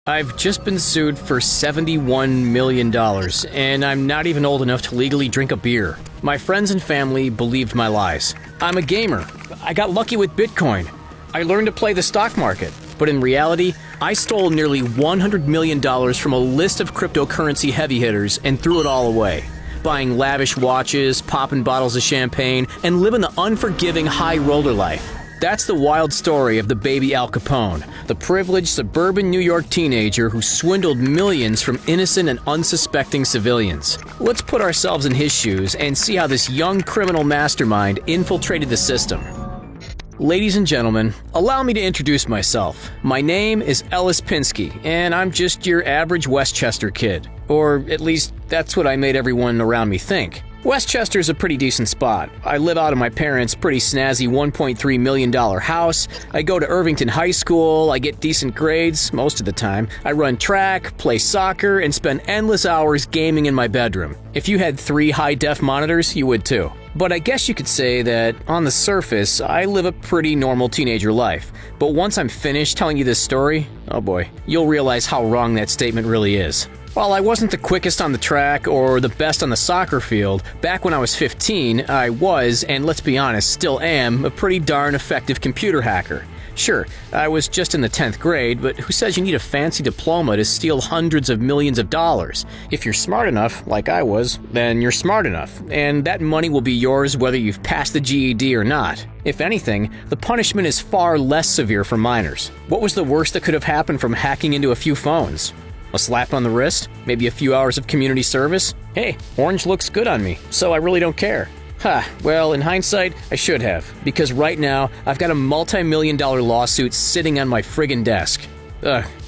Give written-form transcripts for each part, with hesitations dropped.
I've just been sued for $71 million, and I'm not even old enough to legally drink a beer. My friends and family believed my lies. I'm a gamer. I got lucky with Bitcoin. I learned to play the stock market. But in reality, I stole nearly $100 million from a list of cryptocurrency heavy hitters and threw it all away. Buying lavish watches, popping bottles of champagne, and living the unforgiving high roller life. That's the wild story of the baby Al Capone, the privileged suburban New York teenager who swindled millions from innocent and unsuspecting civilians. Let's put ourselves in his shoes and see how this young criminal mastermind infiltrated the system. Ladies and gentlemen, allow me to introduce myself. My name is Ellis Pinsky, and I'm just your average Westchester kid. Or at least, that's what I made everyone around me think. Westchester's a pretty decent spot. I live out of my parents' pretty snazzy $1.3 million house. I go to Irvington High School. I get decent grades most of the time. I run track, play soccer, and spend endless hours gaming in my bedroom. If you had 3 high-def monitors, you would too. But I guess you could say that, on the surface, I live a pretty normal teenager life. But once I'm finished telling you this story, oh boy, you'll realize how wrong that statement really is. While I wasn't the quickest on the track or the best on the soccer field, back when I was 15, I was, and let's be honest, still am, a pretty darn effective computer hacker. Sure, I was just in the 10th grade, but who says you need a fancy diploma to steal hundreds of millions of dollars? If you're smart enough, like I was, then you're smart enough, and that money will be yours whether you've passed the GED or not. If anything, the punishment is far less severe for minors. What was the worst that could have happened from hacking into a few phones? A slap on the wrist? Maybe a few hours of community service? Hey, orange looks good on me, so I really don't care. Well, in hindsight, I should have, because right now, I've got a multi-million-dollar lawsuit sitting on my friggin' desk.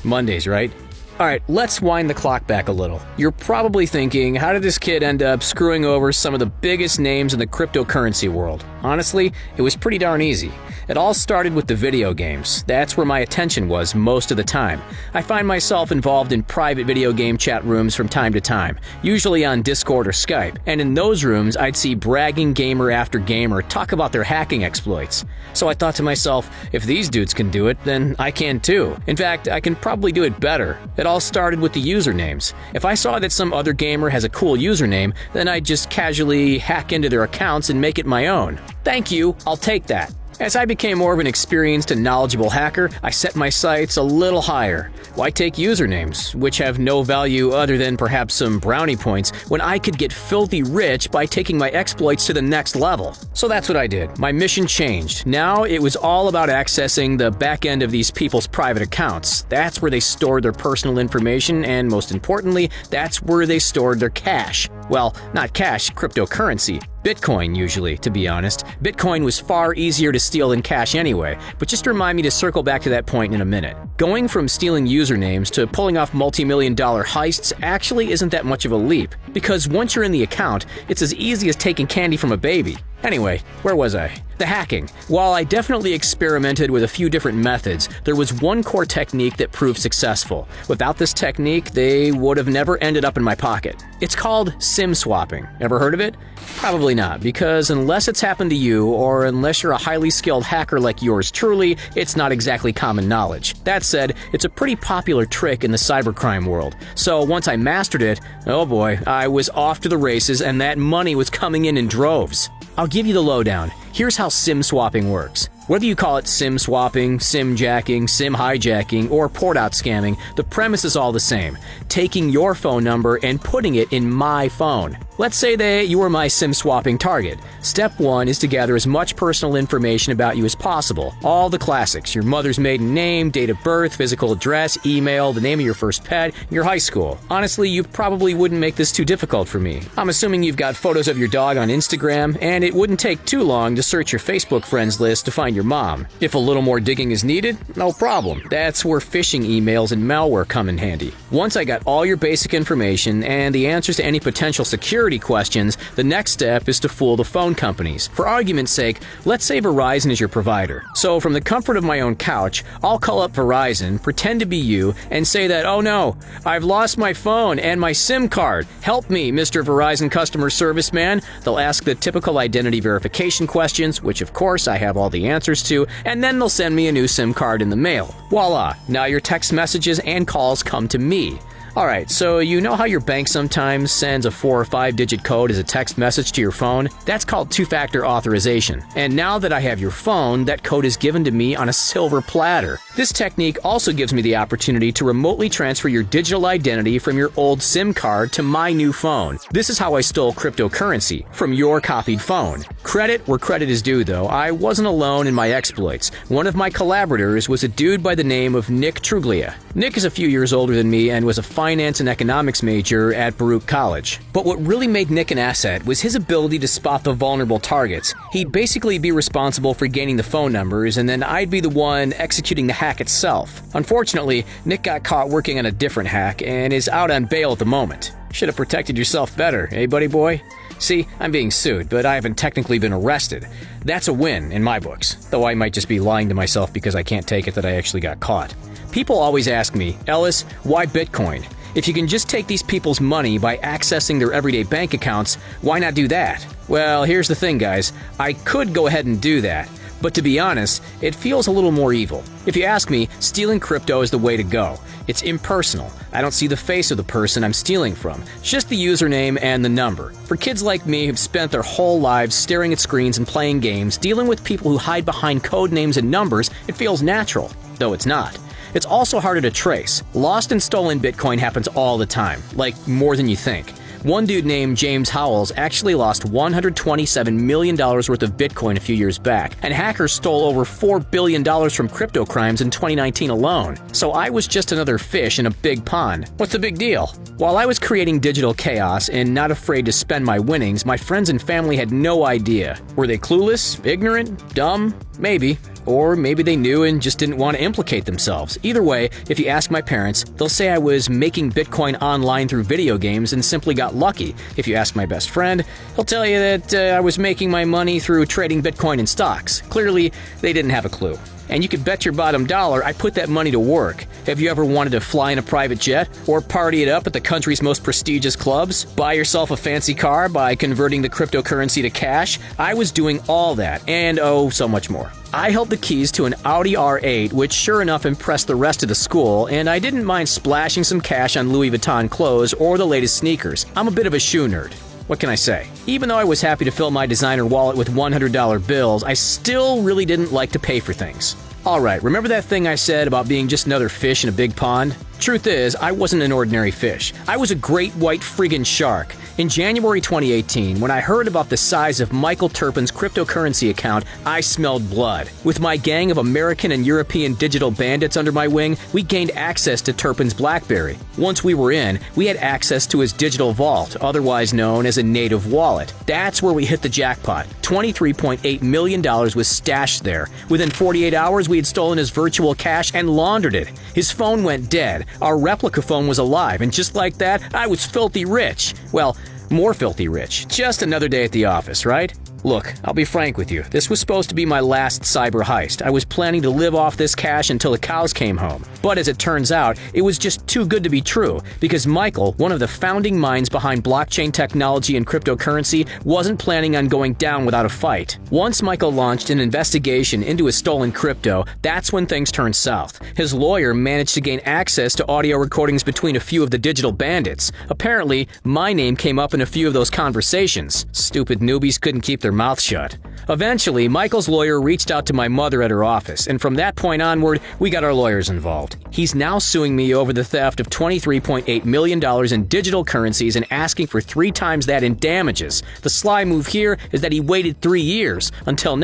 Mondays, right? Alright, let's wind the clock back a little. You're probably thinking, how did this kid end up screwing over some of the biggest names in the cryptocurrency world? Honestly, it was pretty darn easy. It all started with the video games. That's where my attention was most of the time. I find myself involved in private video game chat rooms from time to time, usually on Discord or Skype, and in those rooms I'd see bragging gamer after gamer talk about their hacking exploits. So I thought to myself, if these dudes can do it, then I can too. In fact, I can probably do it better. It all started with the usernames. If I saw that some other gamer has a cool username, then I'd just casually hack into their accounts and make it my own. Thank you, I'll take that. As I became more of an experienced and knowledgeable hacker, I set my sights a little higher. Why take usernames, which have no value other than perhaps some brownie points, when I could get filthy rich by taking my exploits to the next level? So that's what I did. My mission changed. Now it was all about accessing the back end of these people's private accounts. That's where they stored their personal information, and most importantly, that's where they stored their cash. Well, not cash, cryptocurrency. Bitcoin, usually, to be honest. Bitcoin was far easier to steal than cash anyway, but just remind me to circle back to that point in a minute. Going from stealing usernames to pulling off multi-million-dollar heists actually isn't that much of a leap, because once you're in the account, it's as easy as taking candy from a baby. Anyway, where was I? The hacking. While I definitely experimented with a few different methods, there was one core technique that proved successful. Without this technique, they would have never ended up in my pocket. It's called SIM swapping. Ever heard of it? Probably not, because unless it's happened to you, or unless you're a highly skilled hacker like yours truly, it's not exactly common knowledge. That said, it's a pretty popular trick in the cybercrime world. So once I mastered it, oh boy, I was off to the races and that money was coming in droves. I'll give you the lowdown. Here's how SIM swapping works. Whether you call it SIM swapping, SIM jacking, SIM hijacking, or port out scamming, the premise is all the same. Taking your phone number and putting it in my phone. Let's say that you are my SIM swapping target. Step 1 is to gather as much personal information about you as possible. All the classics: your mother's maiden name, date of birth, physical address, email, the name of your first pet, your high school. Honestly, you probably wouldn't make this too difficult for me. I'm assuming you've got photos of your dog on Instagram, and it wouldn't take too long to search your Facebook friends list to find your mom. If a little more digging is needed, no problem. That's where phishing emails and malware come in handy. Once I got all your basic information and the answers to any potential security security questions, the next step is to fool the phone companies. For argument's sake, let's say Verizon is your provider. So from the comfort of my own couch, I'll call up Verizon, pretend to be you, and say that, "Oh no, I've lost my phone and my SIM card. Help me, Mr. Verizon customer service man." They'll ask the typical identity verification questions, which of course I have all the answers to, and then they'll send me a new SIM card in the mail. Voila, now your text messages and calls come to me. Alright, so you know how your bank sometimes sends a 4 or 5-digit code as a text message to your phone? That's called two-factor authorization. And now that I have your phone, that code is given to me on a silver platter. This technique also gives me the opportunity to remotely transfer your digital identity from your old SIM card to my new phone. This is how I stole cryptocurrency, from your copied phone. Credit where credit is due, though. I wasn't alone in my exploits. One of my collaborators was a dude by the name of Nick Truglia. Nick is a few years older than me and was a finance and economics major at Baruch College. But what really made Nick an asset was his ability to spot the vulnerable targets. He'd basically be responsible for gaining the phone numbers, and then I'd be the one executing the hack itself. Unfortunately, Nick got caught working on a different hack and is out on bail at the moment. Should have protected yourself better, eh, buddy boy? See, I'm being sued, but I haven't technically been arrested. That's a win in my books, though I might just be lying to myself because I can't take it that I actually got caught. People always ask me, "Ellis, why Bitcoin? If you can just take these people's money by accessing their everyday bank accounts, why not do that?" Well, here's the thing, guys. I could go ahead and do that, but to be honest, it feels a little more evil. If you ask me, stealing crypto is the way to go. It's impersonal. I don't see the face of the person I'm stealing from, just the username and the number. For kids like me who've spent their whole lives staring at screens and playing games, dealing with people who hide behind code names and numbers, it feels natural, though it's not. It's also harder to trace. Lost and stolen Bitcoin happens all the time, like more than you think. One dude named James Howells actually lost $127 million worth of Bitcoin a few years back, and hackers stole over $4 billion from crypto crimes in 2019 alone. So I was just another fish in a big pond. What's the big deal? While I was creating digital chaos and not afraid to spend my winnings, my friends and family had no idea. Were they clueless, ignorant, dumb? Maybe. Or maybe they knew and just didn't want to implicate themselves. Either way, if you ask my parents, they'll say I was making Bitcoin online through video games and simply got lucky. If you ask my best friend, he'll tell you that I was making my money through trading Bitcoin in stocks. Clearly, they didn't have a clue. And you could bet your bottom dollar I put that money to work. Have you ever wanted to fly in a private jet? Or party it up at the country's most prestigious clubs? Buy yourself a fancy car by converting the cryptocurrency to cash? I was doing all that, and oh, so much more. I held the keys to an Audi R8, which sure enough impressed the rest of the school, and I didn't mind splashing some cash on Louis Vuitton clothes or the latest sneakers. I'm a bit of a shoe nerd. What can I say? Even though I was happy to fill my designer wallet with $100 bills, I still really didn't like to pay for things. Alright, remember that thing I said about being just another fish in a big pond? Truth is, I wasn't an ordinary fish. I was a great white friggin' shark. In January 2018, when I heard about the size of Michael Turpin's cryptocurrency account, I smelled blood. With my gang of American and European digital bandits under my wing, we gained access to Turpin's BlackBerry. Once we were in, we had access to his digital vault, otherwise known as a native wallet. That's where we hit the jackpot. $23.8 million was stashed there. Within 48 hours, we had stolen his virtual cash and laundered it. His phone went dead. Our replica phone was alive, and just like that, I was filthy rich. Well, more filthy rich. Just another day at the office, right? Look, I'll be frank with you. This was supposed to be my last cyber heist. I was planning to live off this cash until the cows came home. But as it turns out, it was just too good to be true, because Michael, one of the founding minds behind blockchain technology and cryptocurrency, wasn't planning on going down without a fight. Once Michael launched an investigation into his stolen crypto, that's when things turned south. His lawyer managed to gain access to audio recordings between a few of the digital bandits. Apparently, my name came up in a few of those conversations. Stupid newbies couldn't keep their mouth shut. Eventually, Michael's lawyer reached out to my mother at her office, and from that point onward, we got our lawyers involved. He's now suing me over the theft of $23.8 million in digital currencies and asking for 3 times that in damages. The sly move here is that he waited 3 years, until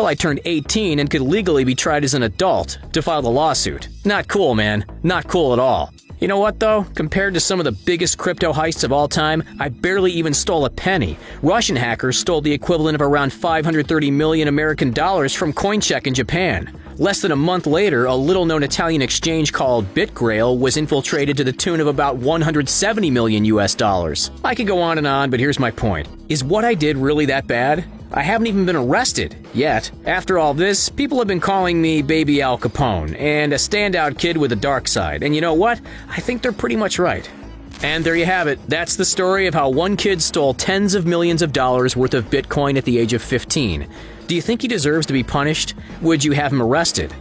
I turned 18 and could legally be tried as an adult, to file the lawsuit. Not cool, man. Not cool at all. You know what, though? Compared to some of the biggest crypto heists of all time, I barely even stole a penny. Russian hackers stole the equivalent of around 530 million American dollars from Coincheck in Japan. Less than a month later, a little-known Italian exchange called BitGrail was infiltrated to the tune of about 170 million US dollars. I could go on, but here's my point. Is what I did really that bad? I haven't even been arrested yet. After all this, people have been calling me Baby Al Capone and a standout kid with a dark side. And you know what? I think they're pretty much right. And there you have it. That's the story of how one kid stole tens of millions of dollars worth of Bitcoin at the age of 15. Do you think he deserves to be punished? Would you have him arrested?